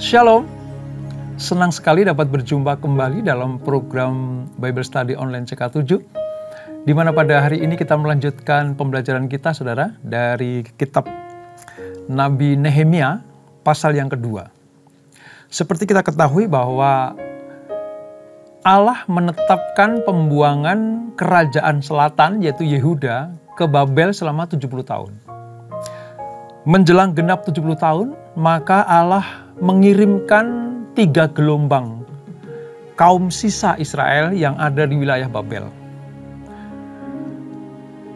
Shalom, senang sekali dapat berjumpa kembali dalam program Bible Study Online CK7, di mana pada hari ini kita melanjutkan pembelajaran kita, saudara, dari kitab Nabi Nehemia, pasal yang kedua. Seperti kita ketahui bahwa Allah menetapkan pembuangan kerajaan selatan, yaitu Yehuda, ke Babel selama 70 tahun. Menjelang genap 70 tahun, maka Allah mengirimkan 3 gelombang kaum sisa Israel yang ada di wilayah Babel.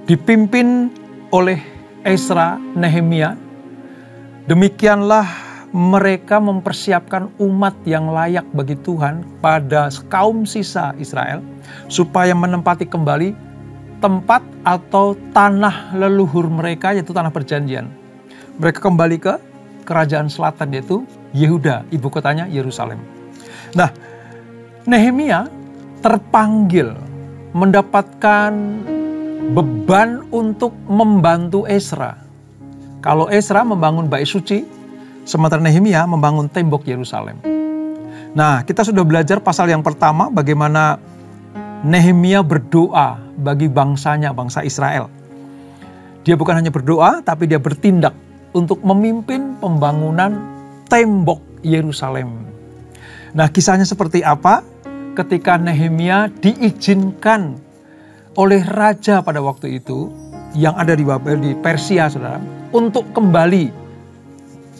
Dipimpin oleh Ezra, Nehemia, demikianlah mereka mempersiapkan umat yang layak bagi Tuhan pada kaum sisa Israel, supaya menempati kembali tempat atau tanah leluhur mereka, yaitu tanah perjanjian. Mereka kembali ke kerajaan selatan, yaitu Yehuda, ibu kotanya Yerusalem. Nah, Nehemia terpanggil mendapatkan beban untuk membantu Ezra. Kalau Ezra membangun bait suci, sementara Nehemia membangun tembok Yerusalem. Nah, kita sudah belajar pasal yang pertama bagaimana Nehemia berdoa bagi bangsanya, bangsa Israel. Dia bukan hanya berdoa, tapi dia bertindak untuk memimpin pembangunan tembok Yerusalem. Nah, kisahnya seperti apa? Ketika Nehemia diizinkan oleh raja pada waktu itu yang ada di Babel, di Persia, saudara, untuk kembali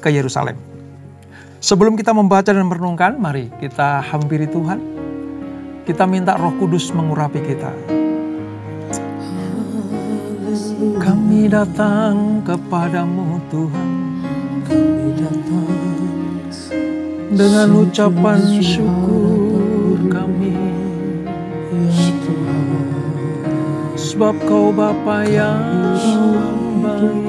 ke Yerusalem. Sebelum kita membaca dan merenungkan, mari kita hampiri Tuhan. Kita minta Roh Kudus mengurapi kita. Kami datang kepadamu, Tuhan, kami datang dengan ucapan syukur kami, ya Tuhan, sebab Kau Bapa yang baik.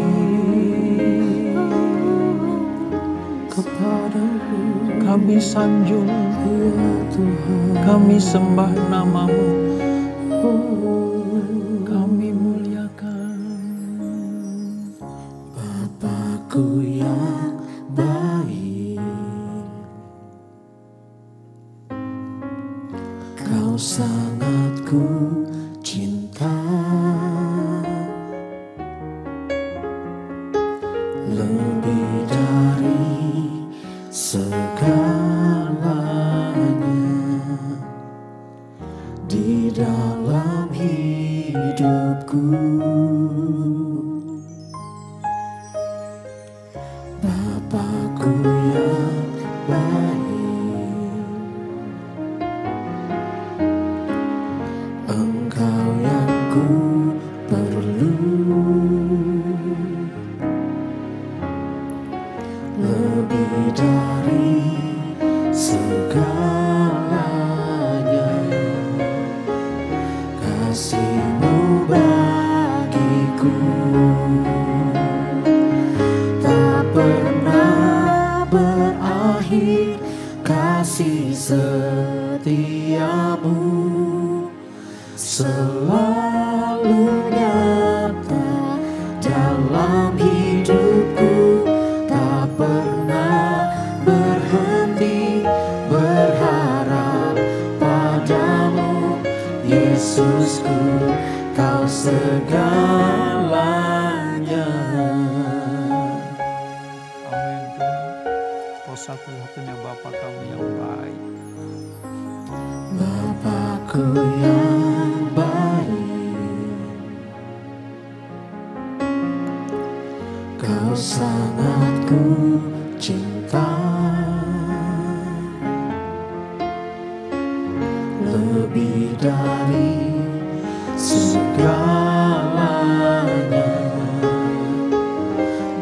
Kepadamu kami sanjung, ya Tuhan, kami sembah nama-Mu, kami muliakan. Bapakku yang baik, Kau sangat ku cinta, lebih dari segalanya di dalam hidupku. Bapakku yang baik, Engkau yang ku perlu, lebih dari segalanya. Kasih-Mu bagiku tak pernah berakhir, kasih setia-Mu selalu nyata dalam hidupku, tak pernah berhenti berharap padamu, Yesusku, Kau segalanya. Amin Tuhan, Kau satu-satunya Bapa kami yang baik. Bapakku yang baik, Kau sangat ku cinta, lebih dari segalanya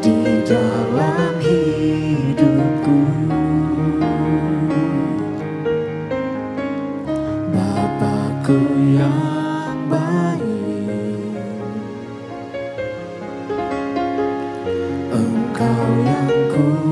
di dalam hidupku. Bapakku yang baik, Engkau yang ku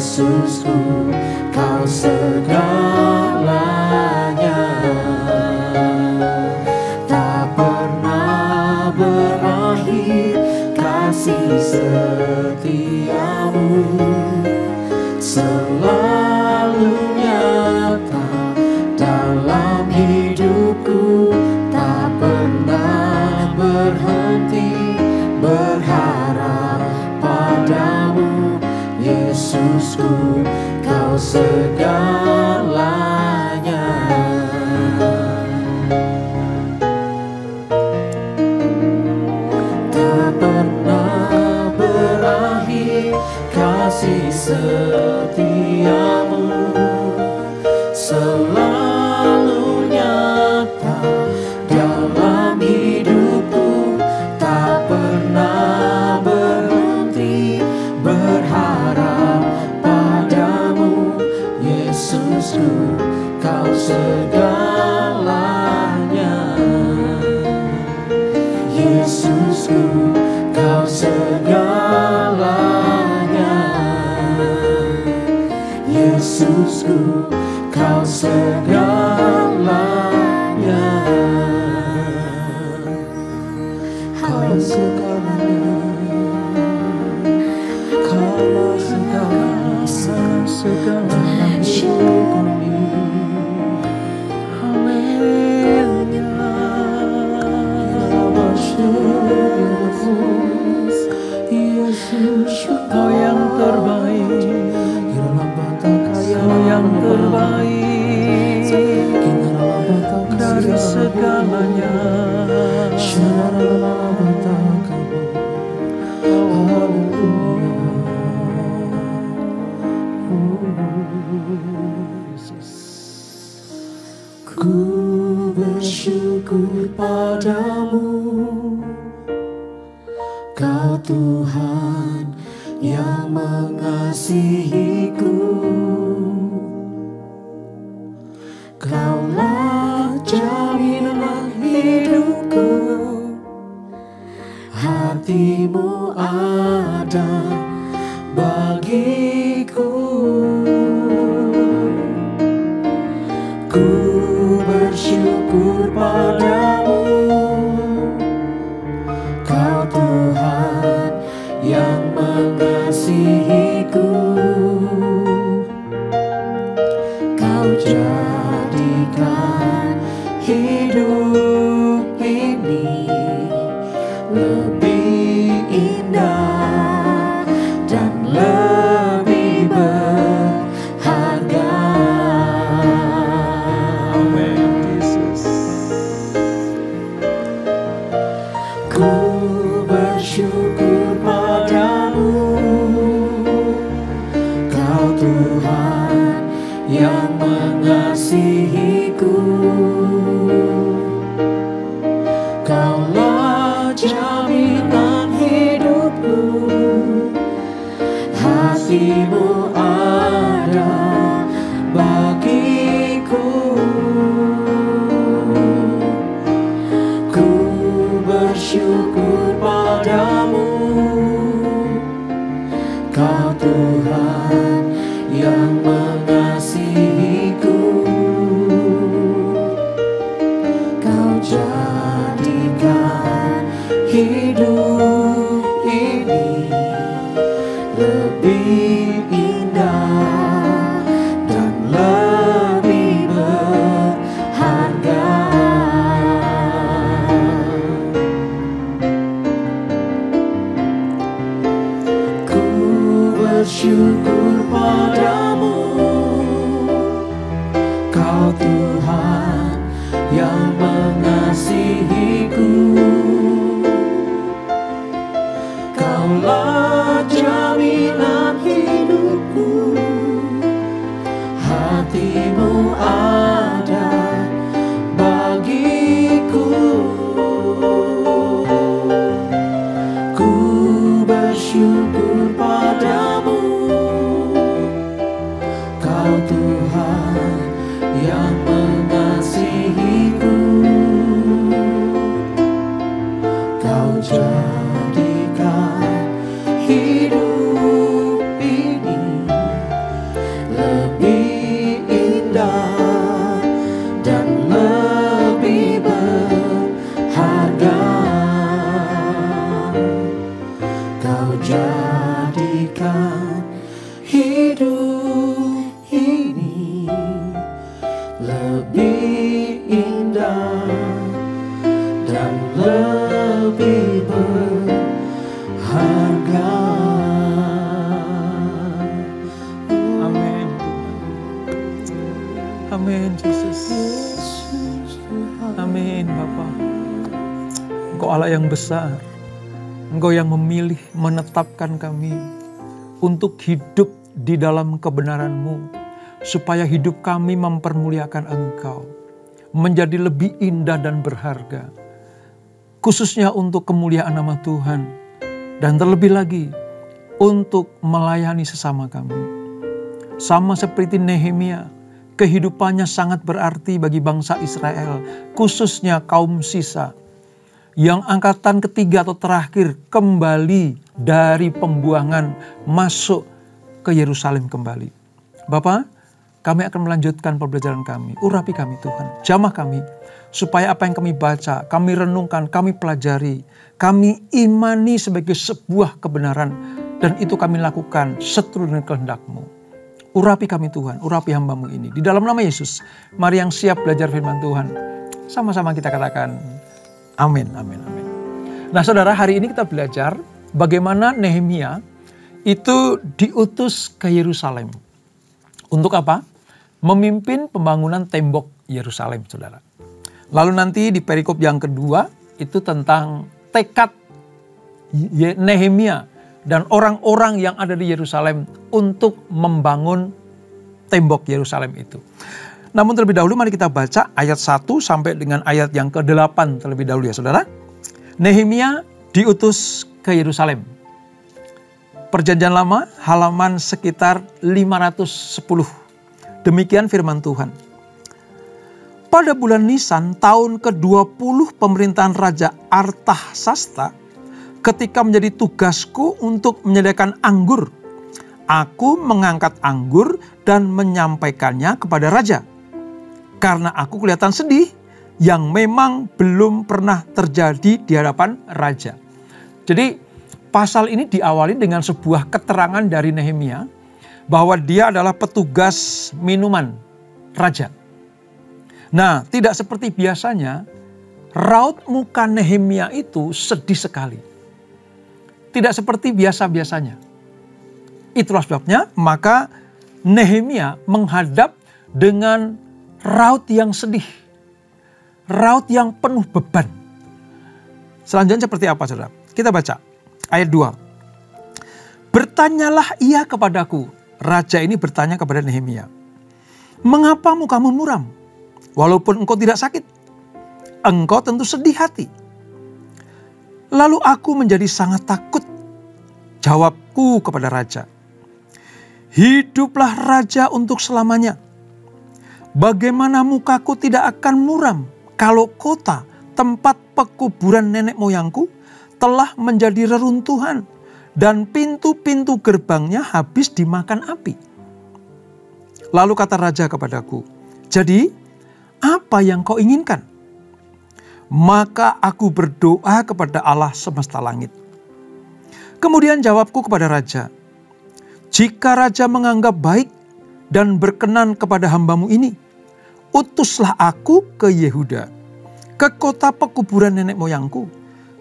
Yesusku, Kau segalanya. Tak pernah berakhir kasih setiamu, selalu nyata dalam hidupku. Tak pernah berhenti berharap padamu, Yesusku, Kau segalanya. Tak pernah berakhir kasih setiamu, selalu nyata dalam hidupku. Tak pernah berhenti berharap padamu, Yesusku, Kau segalanya. Yesusku, Kau segalanya. Yesusku, Kau segalanya. Kau segalanya. Kau segalanya. Kau yang terbaik, Kau yang terbaik dari segalanya. Ku bersyukur padamu, Kau Tuhan yang mengasihiku. Kaulah jaminan hidupku, hati-Mu ada bagiku. Ku bersyukur padamu, Kau Tuhan yang mengasihiku. Kau jadikan hidup ini lebih indah dan lebih berharga. Amin, Yesus. Ku bersyukur padamu, Kau Tuhan yang mengasihiku. Kaulah jaminan hidupku, hati-Mu ada bagiku. Ku bersyukur padamu, Kau Tuhan yang mengasihiku. Kau jadikan hidup ini lebih indah dan lebih berharga. Ku bersyukur padamu, Kau Tuhan yang mengasihiku. Kaulah jaminan hidupku, hati-Mu ada bagiku. Ku bersyukur padamu, Kau Tuhan yang mengasihiku. Kau jadikan hidup ini Amin, Yesus. Amin, Bapa. Engkau Allah yang besar. Engkau yang memilih, menetapkan kami untuk hidup di dalam kebenaran-Mu, supaya hidup kami mempermuliakan Engkau, menjadi lebih indah dan berharga, khususnya untuk kemuliaan nama Tuhan, dan terlebih lagi untuk melayani sesama kami. Sama seperti Nehemia, kehidupannya sangat berarti bagi bangsa Israel, khususnya kaum sisa, yang angkatan ketiga atau terakhir kembali dari pembuangan masuk ke Yerusalem kembali. Bapa, kami akan melanjutkan pembelajaran kami. Urapi kami Tuhan, jamah kami, supaya apa yang kami baca, kami renungkan, kami pelajari, kami imani sebagai sebuah kebenaran, dan itu kami lakukan seturut dengan kehendak-Mu. Urapi kami Tuhan, urapi hamba-Mu ini. Di dalam nama Yesus, mari yang siap belajar firman Tuhan, sama-sama kita katakan, amin, amin, amin. Nah saudara, hari ini kita belajar bagaimana Nehemia itu diutus ke Yerusalem. Untuk apa? Memimpin pembangunan tembok Yerusalem, saudara. Lalu nanti di perikop yang kedua, itu tentang tekad Nehemia dan orang-orang yang ada di Yerusalem untuk membangun tembok Yerusalem itu. Namun terlebih dahulu mari kita baca ayat 1 sampai dengan ayat yang ke-8 terlebih dahulu ya saudara. Nehemia diutus ke Yerusalem. Perjanjian Lama halaman sekitar 510. Demikian firman Tuhan. Pada bulan Nisan tahun ke-20 pemerintahan Raja Artasasta, ketika menjadi tugasku untuk menyediakan anggur, aku mengangkat anggur dan menyampaikannya kepada raja. Karena aku kelihatan sedih yang memang belum pernah terjadi di hadapan raja. Jadi pasal ini diawali dengan sebuah keterangan dari Nehemia bahwa dia adalah petugas minuman raja. Nah, tidak seperti biasanya, raut muka Nehemia itu sedih sekali. Tidak seperti biasa-biasanya. Itulah sebabnya maka Nehemia menghadap dengan raut yang sedih, raut yang penuh beban. Selanjutnya seperti apa saudara? Kita baca ayat 2. Bertanyalah ia kepadaku. Raja ini bertanya kepada Nehemia. Mengapa mukamu muram? Walaupun engkau tidak sakit. Engkau tentu sedih hati. Lalu aku menjadi sangat takut. Jawabku kepada raja. Hiduplah raja untuk selamanya. Bagaimana mukaku tidak akan muram kalau kota tempat pekuburan nenek moyangku telah menjadi reruntuhan dan pintu-pintu gerbangnya habis dimakan api. Lalu kata raja kepadaku, jadi apa yang kau inginkan? Maka aku berdoa kepada Allah semesta langit. Kemudian jawabku kepada raja, jika raja menganggap baik dan berkenan kepada hambamu ini, utuslah aku ke Yehuda, ke kota pekuburan nenek moyangku,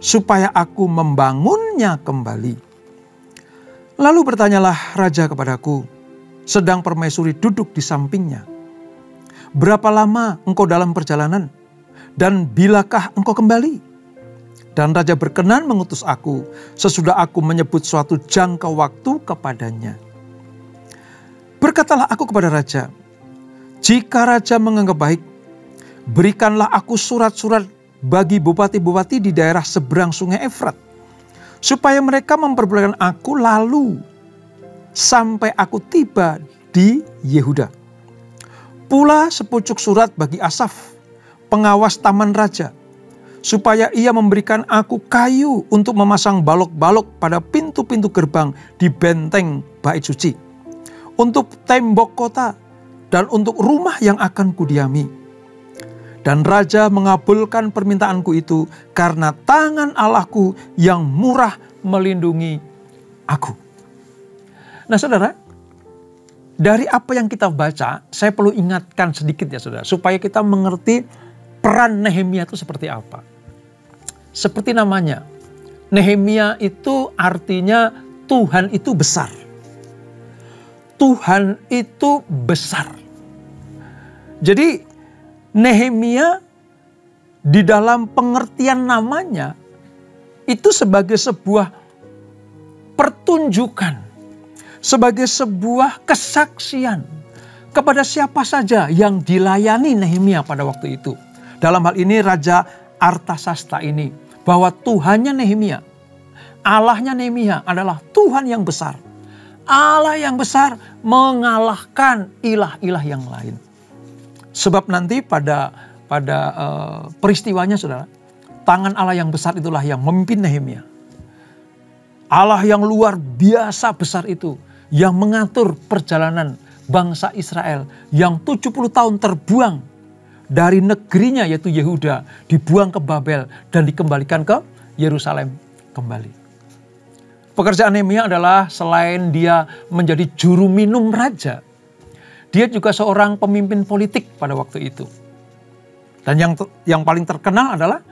supaya aku membangunnya kembali. Lalu bertanyalah raja kepadaku, sedang permaisuri duduk di sampingnya, berapa lama engkau dalam perjalanan, dan bilakah engkau kembali? Dan raja berkenan mengutus aku, sesudah aku menyebut suatu jangka waktu kepadanya. Berkatalah aku kepada raja, jika raja menganggap baik, berikanlah aku surat-surat bagi bupati-bupati di daerah seberang sungai Efrat, supaya mereka memperbolehkan aku lalu sampai aku tiba di Yehuda. Pula sepucuk surat bagi Asaf, pengawas taman raja, supaya ia memberikan aku kayu untuk memasang balok-balok pada pintu-pintu gerbang di benteng bait suci, untuk tembok kota, dan untuk rumah yang akan kudiami. Dan raja mengabulkan permintaanku itu karena tangan Allahku yang murah melindungi aku. Nah saudara, dari apa yang kita baca, saya perlu ingatkan sedikit ya saudara, supaya kita mengerti peran Nehemia itu seperti apa. Seperti namanya, Nehemia itu artinya Tuhan itu besar. Tuhan itu besar. Jadi Nehemia di dalam pengertian namanya itu sebagai sebuah pertunjukan, sebagai sebuah kesaksian kepada siapa saja yang dilayani Nehemia pada waktu itu. Dalam hal ini Raja Artasasta ini, bahwa Tuhannya Nehemia, Allahnya Nehemia adalah Tuhan yang besar. Allah yang besar mengalahkan ilah-ilah yang lain. Sebab nanti pada peristiwanya saudara, tangan Allah yang besar itulah yang memimpin Nehemia. Allah yang luar biasa besar itu yang mengatur perjalanan bangsa Israel yang 70 tahun terbuang dari negerinya yaitu Yehuda, dibuang ke Babel dan dikembalikan ke Yerusalem kembali. Pekerjaan Nehemia adalah selain dia menjadi juru minum raja, dia juga seorang pemimpin politik pada waktu itu. Dan yang paling terkenal adalah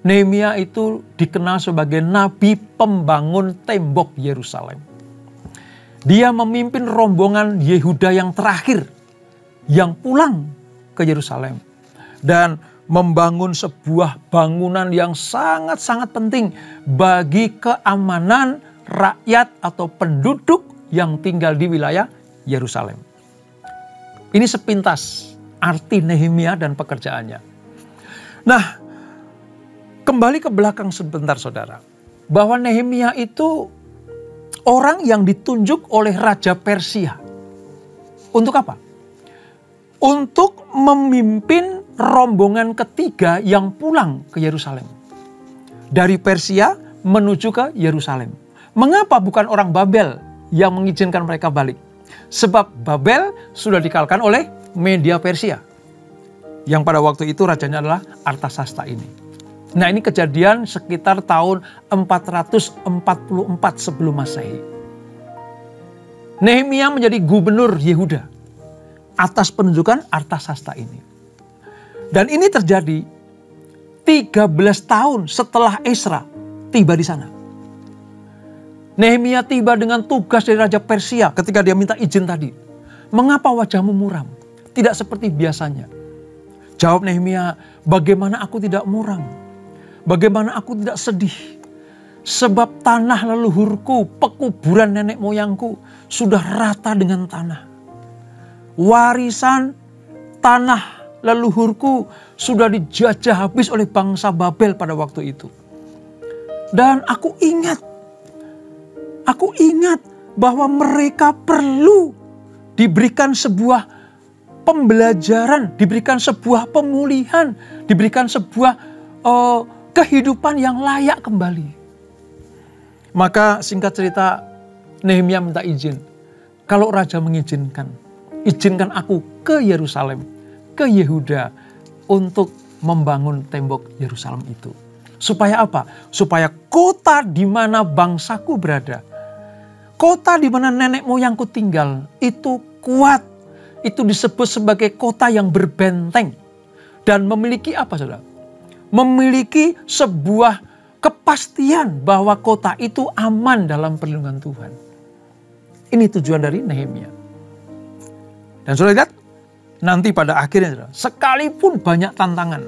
Nehemia itu dikenal sebagai nabi pembangun tembok Yerusalem. Dia memimpin rombongan Yehuda yang terakhir yang pulang ke Yerusalem dan membangun sebuah bangunan yang sangat-sangat penting bagi keamanan rakyat atau penduduk yang tinggal di wilayah Yerusalem. Ini sepintas arti Nehemia dan pekerjaannya. Nah, kembali ke belakang sebentar saudara, bahwa Nehemia itu orang yang ditunjuk oleh Raja Persia. Untuk apa? Untuk memimpin rombongan ketiga yang pulang ke Yerusalem. Dari Persia menuju ke Yerusalem. Mengapa bukan orang Babel yang mengizinkan mereka balik? Sebab Babel sudah dikalahkan oleh Media Persia. Yang pada waktu itu rajanya adalah Artasasta ini. Nah, ini kejadian sekitar tahun 444 sebelum Masehi. Nehemia menjadi gubernur Yehuda atas penunjukan Artasasta ini. Dan ini terjadi 13 tahun setelah Esra tiba di sana. Nehemia tiba dengan tugas dari Raja Persia ketika dia minta izin tadi. Mengapa wajahmu muram? Tidak seperti biasanya. Jawab Nehemia, bagaimana aku tidak muram? Bagaimana aku tidak sedih? Sebab tanah leluhurku, pekuburan nenek moyangku sudah rata dengan tanah. Warisan tanah leluhurku sudah dijajah habis oleh bangsa Babel pada waktu itu. Dan aku ingat bahwa mereka perlu diberikan sebuah pembelajaran, diberikan sebuah pemulihan, diberikan sebuah kehidupan yang layak kembali. Maka singkat cerita Nehemia minta izin. Kalau raja mengizinkan, izinkan aku ke Yerusalem, ke Yehuda untuk membangun tembok Yerusalem itu. Supaya apa? Supaya kota di mana bangsaku berada, kota di mana nenek moyangku tinggal itu kuat. Itu disebut sebagai kota yang berbenteng. Dan memiliki apa saudara? Memiliki sebuah kepastian bahwa kota itu aman dalam perlindungan Tuhan. Ini tujuan dari Nehemia. Dan saudara lihat, nanti pada akhirnya saudara, sekalipun banyak tantangan,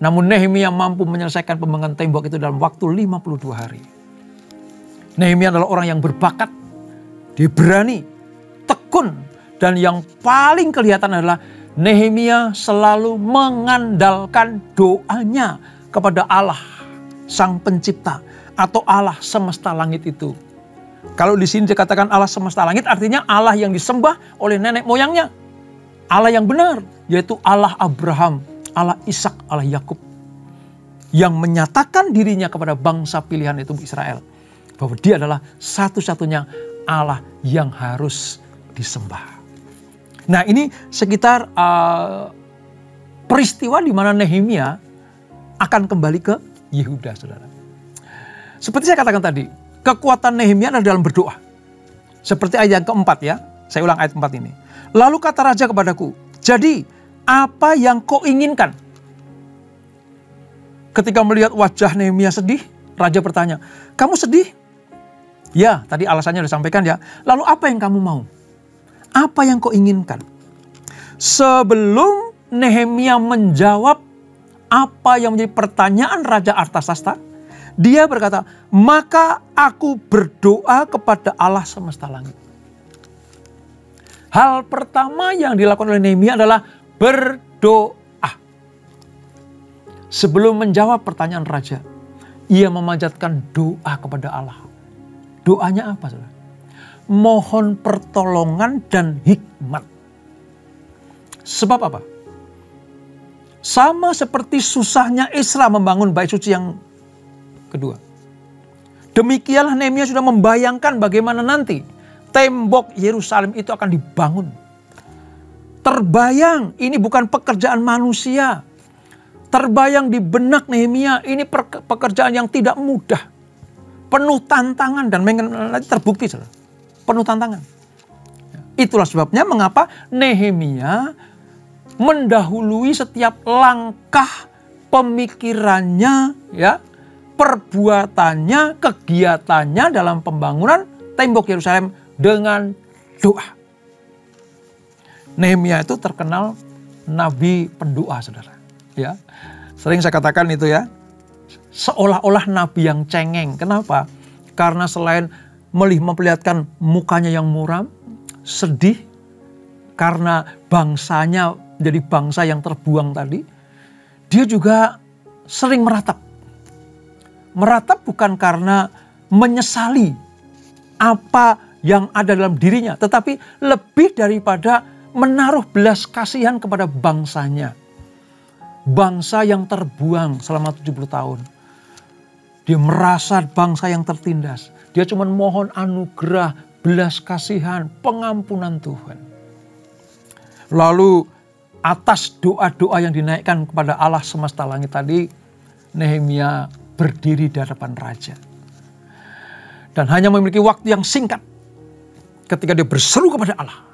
namun Nehemia mampu menyelesaikan pembangunan tembok itu dalam waktu 52 hari. Nehemia adalah orang yang berbakat, dia berani, tekun, dan yang paling kelihatan adalah Nehemia selalu mengandalkan doanya kepada Allah, Sang Pencipta atau Allah semesta langit itu. Kalau di sini dikatakan Allah semesta langit, artinya Allah yang disembah oleh nenek moyangnya. Allah yang benar, yaitu Allah Abraham, Allah Ishak, Allah Yakub. Yang menyatakan dirinya kepada bangsa pilihan itu Israel. Bahwa dia adalah satu-satunya Allah yang harus disembah. Nah, ini sekitar peristiwa di mana Nehemia akan kembali ke Yehuda, saudara. Seperti saya katakan tadi, kekuatan Nehemia adalah dalam berdoa. Seperti ayat yang keempat ya, saya ulang ayat 4 ini. Lalu kata raja kepadaku, jadi apa yang kau inginkan? Ketika melihat wajah Nehemia sedih, raja bertanya, kamu sedih? Ya, tadi alasannya sudah disampaikan ya. Lalu apa yang kamu mau? Apa yang kau inginkan? Sebelum Nehemia menjawab apa yang menjadi pertanyaan Raja Artasasta, dia berkata, maka aku berdoa kepada Allah semesta langit. Hal pertama yang dilakukan oleh Nehemia adalah berdoa. Sebelum menjawab pertanyaan raja, ia memanjatkan doa kepada Allah. Doanya apa, saudara? Mohon pertolongan dan hikmat. Sebab apa? Sama seperti susahnya Ezra membangun bait suci yang kedua. Demikianlah Nehemia sudah membayangkan bagaimana nanti tembok Yerusalem itu akan dibangun. Terbayang ini bukan pekerjaan manusia. Terbayang di benak Nehemia ini pekerjaan yang tidak mudah. Penuh tantangan dan terbukti penuh tantangan. Itulah sebabnya mengapa Nehemia mendahului setiap langkah pemikirannya, ya, perbuatannya, kegiatannya dalam pembangunan tembok Yerusalem dengan doa. Nehemia itu terkenal nabi pendoa, saudara. Ya, sering saya katakan itu ya, seolah-olah nabi yang cengeng. Kenapa? Karena selain memperlihatkan mukanya yang muram, sedih, karena bangsanya jadi bangsa yang terbuang tadi, dia juga sering meratap. Meratap bukan karena menyesali apa yang ada dalam dirinya, tetapi lebih daripada menaruh belas kasihan kepada bangsanya. Bangsa yang terbuang selama 70 tahun. Dia merasa bangsa yang tertindas. Dia cuma mohon anugerah, belas kasihan, pengampunan Tuhan. Lalu atas doa-doa yang dinaikkan kepada Allah semesta langit tadi, Nehemia berdiri di hadapan raja. Dan hanya memiliki waktu yang singkat ketika dia berseru kepada Allah.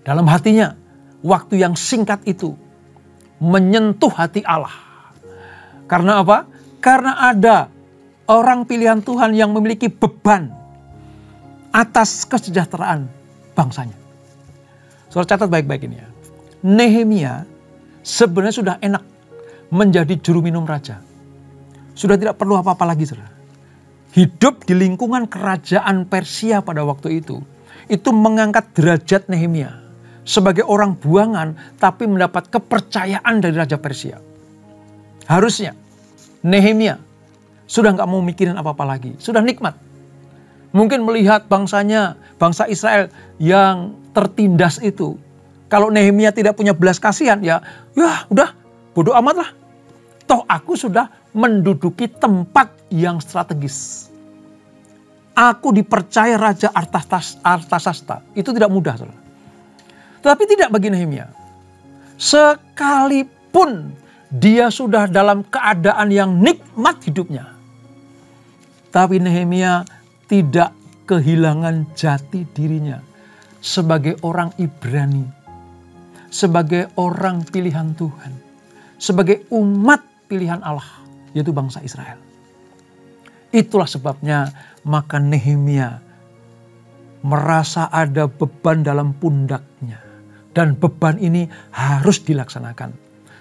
Dalam hatinya, waktu yang singkat itu menyentuh hati Allah. Karena apa? Karena ada orang pilihan Tuhan yang memiliki beban atas kesejahteraan bangsanya. Saudara catat baik-baik ini ya. Nehemia sebenarnya sudah enak menjadi juru minum raja. Sudah tidak perlu apa-apa lagi, saudara. Hidup di lingkungan kerajaan Persia pada waktu itu mengangkat derajat Nehemia sebagai orang buangan, tapi mendapat kepercayaan dari Raja Persia. Harusnya Nehemia sudah nggak mau mikirin apa-apa lagi, sudah nikmat. Mungkin melihat bangsanya, bangsa Israel yang tertindas itu. Kalau Nehemia tidak punya belas kasihan, ya udah bodoh amat lah. Toh aku sudah menduduki tempat yang strategis. Aku dipercaya Raja Artasasta. Itu tidak mudah, saudara. Tetapi tidak bagi Nehemia. Sekalipun dia sudah dalam keadaan yang nikmat hidupnya, tapi Nehemia tidak kehilangan jati dirinya sebagai orang Ibrani, sebagai orang pilihan Tuhan, sebagai umat pilihan Allah, yaitu bangsa Israel. Itulah sebabnya maka Nehemia merasa ada beban dalam pundaknya. Dan beban ini harus dilaksanakan.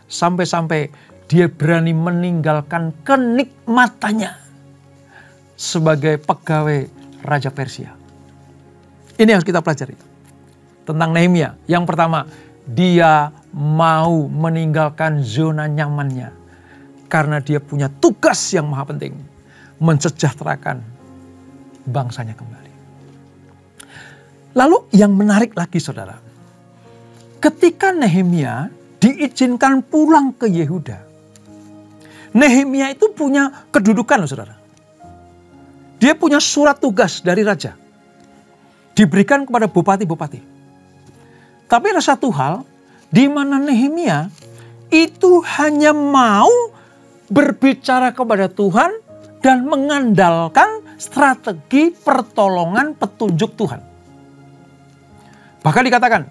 Sampai-sampai dia berani meninggalkan kenikmatannya sebagai pegawai Raja Persia. Ini yang harus kita pelajari tentang Nehemia. Yang pertama, dia mau meninggalkan zona nyamannya. Karena dia punya tugas yang maha penting. Mensejahterakan bangsanya kembali. Lalu yang menarik lagi, saudara. Ketika Nehemia diizinkan pulang ke Yehuda, Nehemia itu punya kedudukan, saudara. Dia punya surat tugas dari raja. Diberikan kepada bupati-bupati. Tapi ada satu hal, di mana Nehemia itu hanya mau berbicara kepada Tuhan dan mengandalkan strategi pertolongan petunjuk Tuhan. Bahkan dikatakan,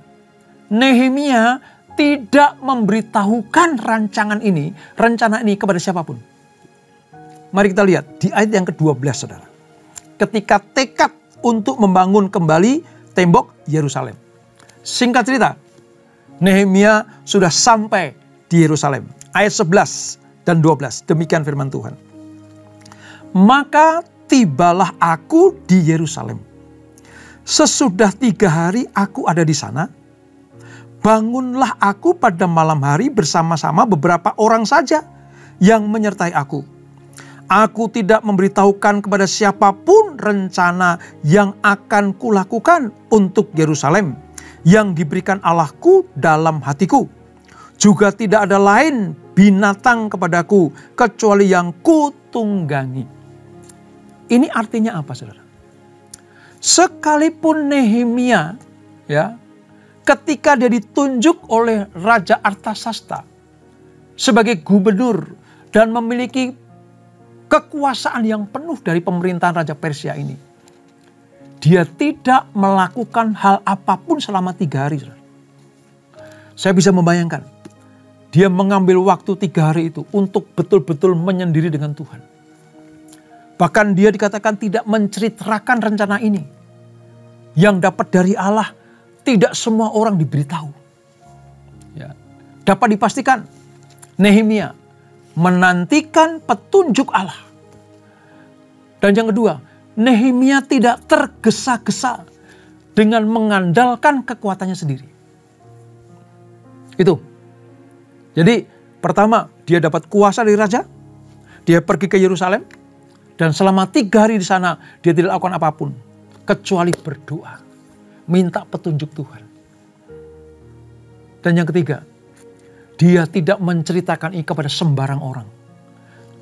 Nehemia tidak memberitahukan rencana ini kepada siapapun. Mari kita lihat di ayat yang ke-12, saudara. Ketika tekad untuk membangun kembali tembok Yerusalem. Singkat cerita, Nehemia sudah sampai di Yerusalem. Ayat 11 dan 12, demikian firman Tuhan. Maka tibalah aku di Yerusalem. Sesudah 3 hari aku ada di sana, bangunlah aku pada malam hari bersama-sama beberapa orang saja yang menyertai aku. Aku tidak memberitahukan kepada siapapun rencana yang akan kulakukan untuk Yerusalem yang diberikan Allahku dalam hatiku. Juga tidak ada lain binatang kepadaku kecuali yang kutunggangi. Ini artinya apa, saudara? Sekalipun Nehemia, ya, ketika dia ditunjuk oleh Raja Artasasta sebagai gubernur dan memiliki kekuasaan yang penuh dari pemerintahan Raja Persia ini, dia tidak melakukan hal apapun selama 3 hari. Saya bisa membayangkan, dia mengambil waktu 3 hari itu untuk betul-betul menyendiri dengan Tuhan. Bahkan dia dikatakan tidak menceritakan rencana ini. Yang dapat dari Allah, tidak semua orang diberitahu. Ya. Dapat dipastikan, Nehemia menantikan petunjuk Allah. Dan yang kedua, Nehemia tidak tergesa-gesa dengan mengandalkan kekuatannya sendiri. Itu. Jadi pertama, dia dapat kuasa dari raja, dia pergi ke Yerusalem, dan selama 3 hari di sana dia tidak lakukan apapun kecuali berdoa, minta petunjuk Tuhan. Dan yang ketiga, dia tidak menceritakan ini kepada sembarang orang.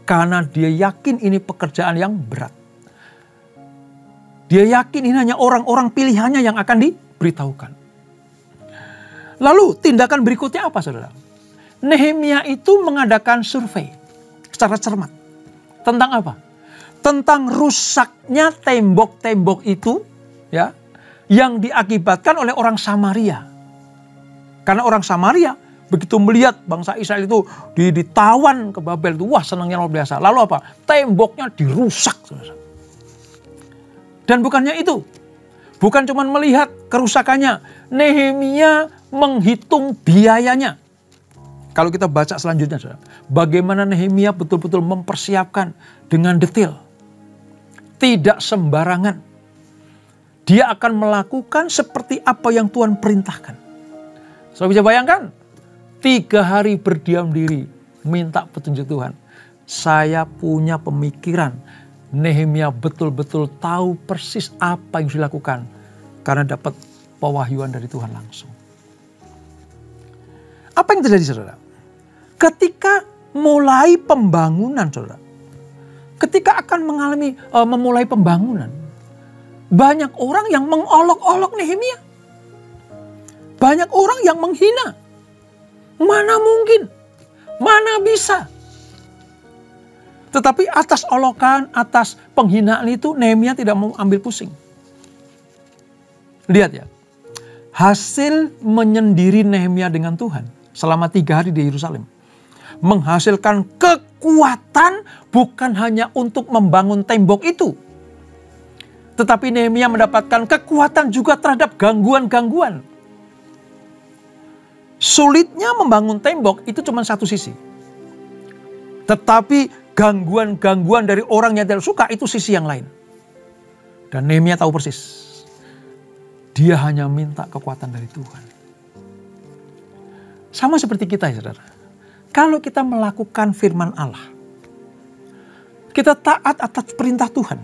Karena dia yakin ini pekerjaan yang berat. Dia yakin ini hanya orang-orang pilihannya yang akan diberitahukan. Lalu tindakan berikutnya apa, saudara? Nehemia itu mengadakan survei secara cermat. Tentang apa? Tentang rusaknya tembok-tembok itu, ya, yang diakibatkan oleh orang Samaria. Karena orang Samaria begitu melihat bangsa Israel itu ditawan ke Babel itu, wah senangnya luar biasa. Lalu apa? Temboknya dirusak, saudara. Dan bukannya itu, bukan cuma melihat kerusakannya, Nehemia menghitung biayanya. Kalau kita baca selanjutnya, saudara, bagaimana Nehemia betul-betul mempersiapkan dengan detail, tidak sembarangan. Dia akan melakukan seperti apa yang Tuhan perintahkan. Saudara bisa bayangkan? 3 hari berdiam diri, minta petunjuk Tuhan. Saya punya pemikiran, Nehemia betul-betul tahu persis apa yang dilakukan. Karena dapat pewahyuan dari Tuhan langsung. Apa yang terjadi, saudara? Ketika mulai pembangunan, saudara. Ketika akan memulai pembangunan. Banyak orang yang mengolok-olok Nehemia. Banyak orang yang menghina. Mana mungkin, mana bisa. Tetapi atas olokan, atas penghinaan itu Nehemia tidak mau ambil pusing. Lihat ya, hasil menyendiri Nehemia dengan Tuhan selama 3 hari di Yerusalem menghasilkan kekuatan bukan hanya untuk membangun tembok itu. Tetapi Nehemia mendapatkan kekuatan juga terhadap gangguan-gangguan. Sulitnya membangun tembok itu cuma satu sisi. Tetapi gangguan-gangguan dari orang yang tidak suka itu sisi yang lain. Dan Nehemia tahu persis. Dia hanya minta kekuatan dari Tuhan. Sama seperti kita, ya saudara. Kalau kita melakukan firman Allah, kita taat atas perintah Tuhan.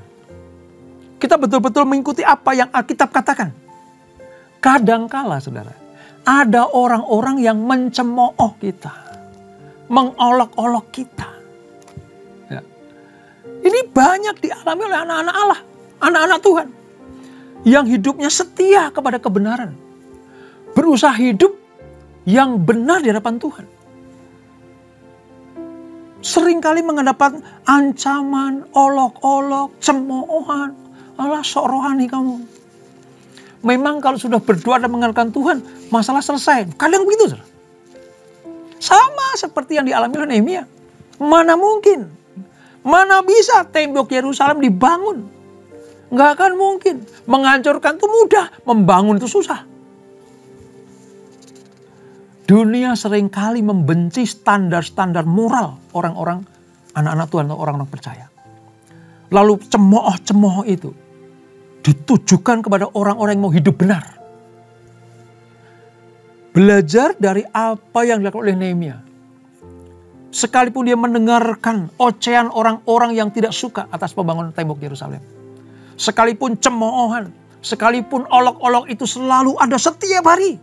Kita betul-betul mengikuti apa yang Alkitab katakan. Kadangkala, saudara, ada orang-orang yang mencemooh kita, mengolok-olok kita. Ya. Ini banyak dialami oleh anak-anak Allah, anak-anak Tuhan, yang hidupnya setia kepada kebenaran, berusaha hidup yang benar di hadapan Tuhan. Seringkali menghadapan ancaman, olok-olok, cemoohan, alah sok rohani kamu. Memang kalau sudah berdoa dan mengandalkan Tuhan, masalah selesai. Kadang begitu, saudara. Sama seperti yang dialami oleh Nehemia. Mana mungkin, mana bisa tembok Yerusalem dibangun. Nggak akan mungkin. Menghancurkan itu mudah, membangun itu susah. Dunia seringkali membenci standar-standar moral orang-orang, anak-anak Tuhan atau orang-orang percaya. Lalu cemooh-cemooh itu ditujukan kepada orang-orang yang mau hidup benar. Belajar dari apa yang dilakukan oleh Nehemia. Sekalipun dia mendengarkan ocehan orang-orang yang tidak suka atas pembangunan tembok Yerusalem. Sekalipun cemoohan, sekalipun olok-olok itu selalu ada setiap hari.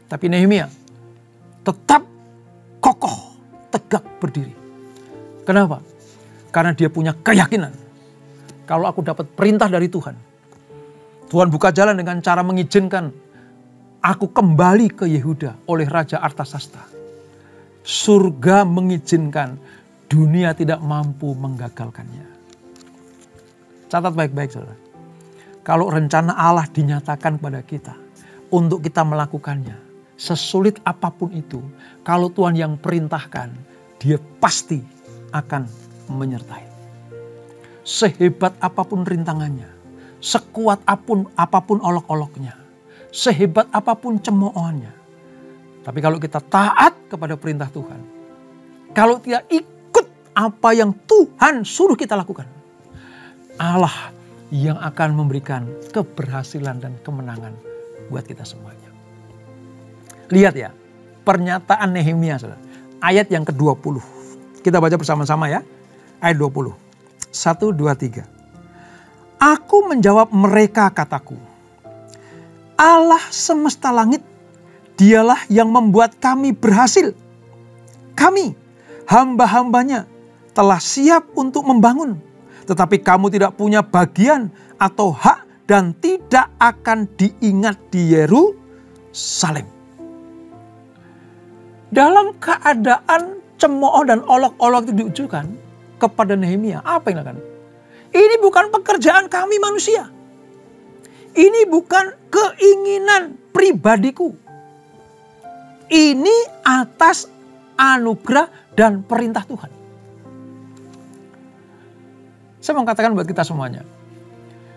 Tapi Nehemia tetap kokoh, tegak berdiri. Kenapa? Karena dia punya keyakinan. Kalau aku dapat perintah dari Tuhan, Tuhan buka jalan dengan cara mengizinkan aku kembali ke Yehuda oleh Raja Artasasta. Surga mengizinkan, dunia tidak mampu menggagalkannya. Catat baik-baik, saudara. Kalau rencana Allah dinyatakan pada kita untuk kita melakukannya, sesulit apapun itu, kalau Tuhan yang perintahkan, dia pasti akan menyertai. Sehebat apapun rintangannya, sekuat apapun olok-oloknya, sehebat apapun cemoohannya. Tapi kalau kita taat kepada perintah Tuhan, kalau tidak ikut apa yang Tuhan suruh kita lakukan, Allah yang akan memberikan keberhasilan dan kemenangan buat kita semuanya. Lihat ya, pernyataan Nehemia, saudara. Ayat yang ke-20. Kita baca bersama-sama ya. Ayat 20. 1, 2, 3. Aku menjawab mereka, kataku. Allah semesta langit, dialah yang membuat kami berhasil. Kami, hamba-hambanya, telah siap untuk membangun. Tetapi kamu tidak punya bagian atau hak dan tidak akan diingat di Yerusalem. Dalam keadaan cemooh dan olok-olok itu diujukan kepada Nehemia, apa yang akan? Ini bukan pekerjaan kami manusia. Ini bukan keinginan pribadiku. Ini atas anugerah dan perintah Tuhan. Saya mau katakan buat kita semuanya,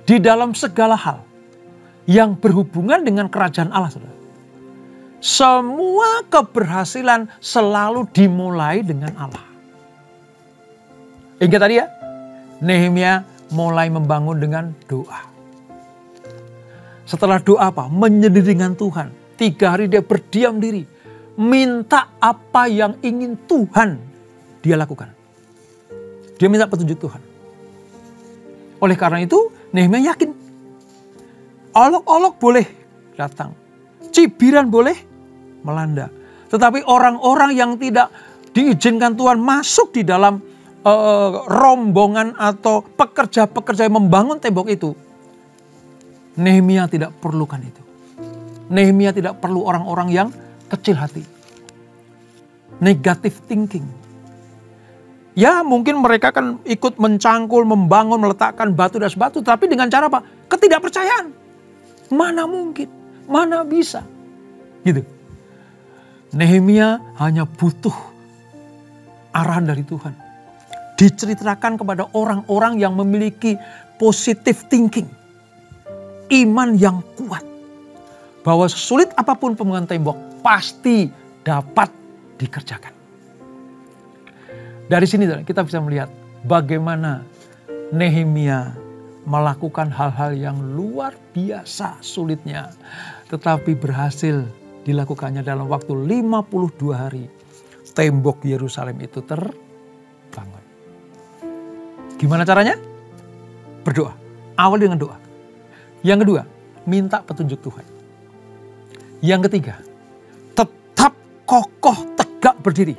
di dalam segala hal yang berhubungan dengan kerajaan Allah, saudara, semua keberhasilan selalu dimulai dengan Allah. Ingat tadi ya, Nehemia mulai membangun dengan doa. Setelah doa apa? Menyendiri dengan Tuhan. 3 hari dia berdiam diri. Minta apa yang ingin Tuhan dia lakukan. Dia minta petunjuk Tuhan. Oleh karena itu Nehemia yakin. Olok-olok boleh datang. Cibiran boleh melanda. Tetapi orang-orang yang tidak diizinkan Tuhan masuk di dalam rombongan atau pekerja-pekerja yang membangun tembok itu, Nehemia tidak perlukan itu. Nehemia tidak perlu orang-orang yang kecil hati. Negative thinking. Ya mungkin mereka kan ikut mencangkul, membangun, meletakkan batu dan batu. Tapi dengan cara apa? Ketidakpercayaan. Mana mungkin? Mana bisa? Gitu. Nehemia hanya butuh arahan dari Tuhan. Diceritakan kepada orang-orang yang memiliki positive thinking. Iman yang kuat. Bahwa sesulit apapun pembangunan tembok pasti dapat dikerjakan. Dari sini kita bisa melihat bagaimana Nehemia melakukan hal-hal yang luar biasa sulitnya. Tetapi berhasil dilakukannya dalam waktu 52 hari. Tembok Yerusalem itu terbangun. Gimana caranya? Berdoa. Awal dengan doa. Yang kedua, minta petunjuk Tuhan. Yang ketiga, tetap kokoh tegak berdiri.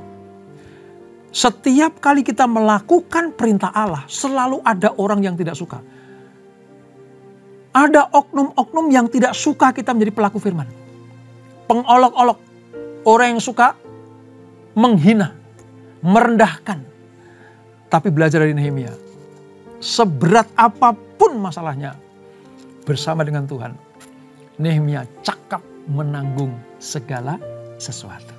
Setiap kali kita melakukan perintah Allah, selalu ada orang yang tidak suka. Ada oknum-oknum yang tidak suka kita menjadi pelaku firman. Pengolok-olok, orang yang suka menghina, merendahkan. Tapi belajar dari Nehemia, seberat apapun masalahnya, bersama dengan Tuhan, Nehemia cakap menanggung segala sesuatu.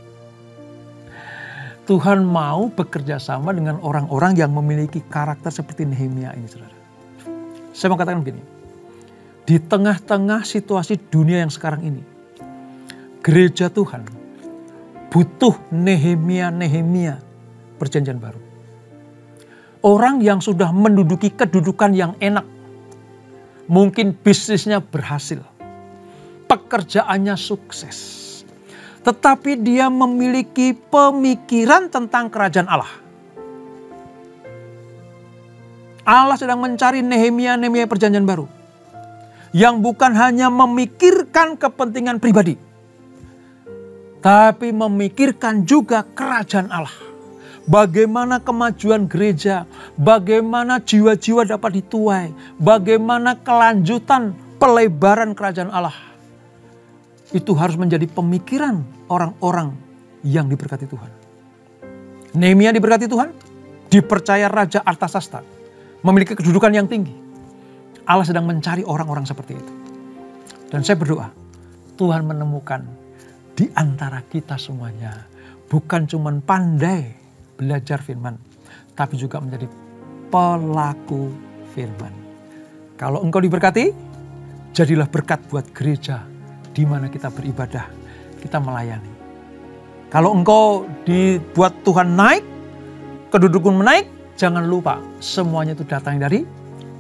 Tuhan mau bekerja sama dengan orang-orang yang memiliki karakter seperti Nehemia ini, saudara. Saya mau katakan begini, di tengah-tengah situasi dunia yang sekarang ini, gereja Tuhan butuh Nehemia perjanjian baru. Orang yang sudah menduduki kedudukan yang enak. Mungkin bisnisnya berhasil. Pekerjaannya sukses. Tetapi dia memiliki pemikiran tentang kerajaan Allah. Allah sedang mencari Nehemia perjanjian baru. Yang bukan hanya memikirkan kepentingan pribadi. Tapi memikirkan juga kerajaan Allah. Bagaimana kemajuan gereja, bagaimana jiwa-jiwa dapat dituai, bagaimana kelanjutan pelebaran kerajaan Allah. Itu harus menjadi pemikiran orang-orang yang diberkati Tuhan. Nehemia diberkati Tuhan, dipercaya Raja Artasasta, memiliki kedudukan yang tinggi. Allah sedang mencari orang-orang seperti itu. Dan saya berdoa, Tuhan menemukan di antara kita semuanya, bukan cuma pandai belajar firman, tapi juga menjadi pelaku firman. Kalau engkau diberkati, jadilah berkat buat gereja di mana kita beribadah, kita melayani. Kalau engkau dibuat Tuhan naik, kedudukanmu naik, jangan lupa semuanya itu datang dari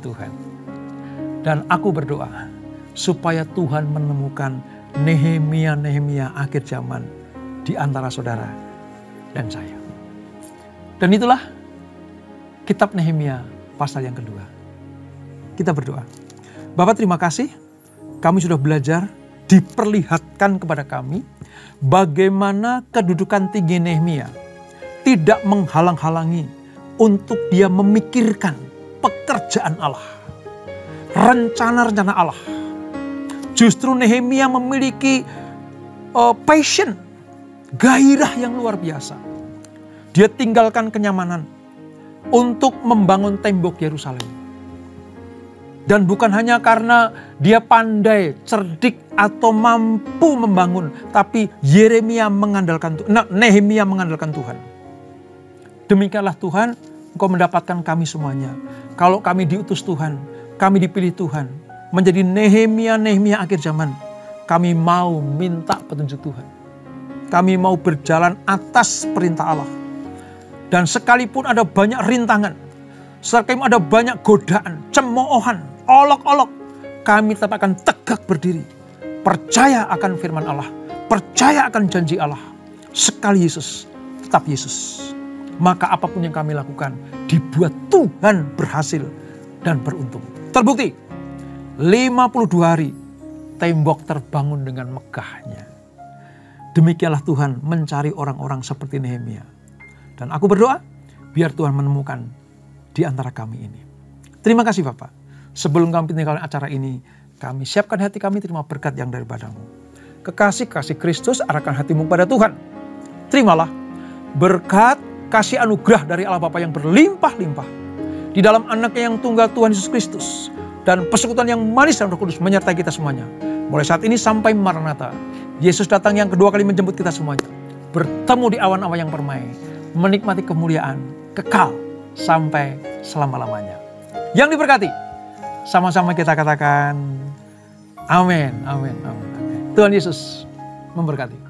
Tuhan. Dan aku berdoa supaya Tuhan menemukan Nehemia akhir zaman di antara saudara dan saya. Dan itulah kitab Nehemia pasal yang kedua. Kita berdoa. Bapak, terima kasih kami sudah belajar, diperlihatkan kepada kami bagaimana kedudukan tinggi Nehemia tidak menghalang-halangi untuk dia memikirkan pekerjaan Allah, rencana-rencana Allah. Justru Nehemia memiliki passion, gairah yang luar biasa. Dia tinggalkan kenyamanan untuk membangun tembok Yerusalem. Dan bukan hanya karena dia pandai, cerdik atau mampu membangun, tapi Nehemia mengandalkan Tuhan. Demikianlah Tuhan, Engkau mendapatkan kami semuanya. Kalau kami diutus Tuhan, kami dipilih Tuhan menjadi Nehemia akhir zaman, kami mau minta petunjuk Tuhan. Kami mau berjalan atas perintah Allah. Dan sekalipun ada banyak rintangan, sekalipun ada banyak godaan, cemoohan, olok-olok, kami tetap akan tegak berdiri. Percaya akan firman Allah, percaya akan janji Allah. Sekali Yesus, tetap Yesus. Maka apapun yang kami lakukan, dibuat Tuhan berhasil dan beruntung. Terbukti, 52 hari, tembok terbangun dengan megahnya. Demikianlah Tuhan mencari orang-orang seperti Nehemia. Dan aku berdoa, biar Tuhan menemukan di antara kami ini. Terima kasih Bapak. Sebelum kami tinggalkan acara ini, kami siapkan hati kami terima berkat yang daripadamu. Kekasih-kasih Kristus arahkan hatimu pada Tuhan. Terimalah berkat kasih anugerah dari Allah Bapa yang berlimpah-limpah. Di dalam anaknya yang tunggal Tuhan Yesus Kristus. Dan persekutuan yang manis dan Roh Kudus menyertai kita semuanya. Mulai saat ini sampai Maranatha. Yesus datang yang kedua kali menjemput kita semuanya. Bertemu di awan-awan yang permai. Menikmati kemuliaan kekal sampai selama-lamanya. Yang diberkati, sama-sama kita katakan amin, amin, amin. Tuhan Yesus memberkati.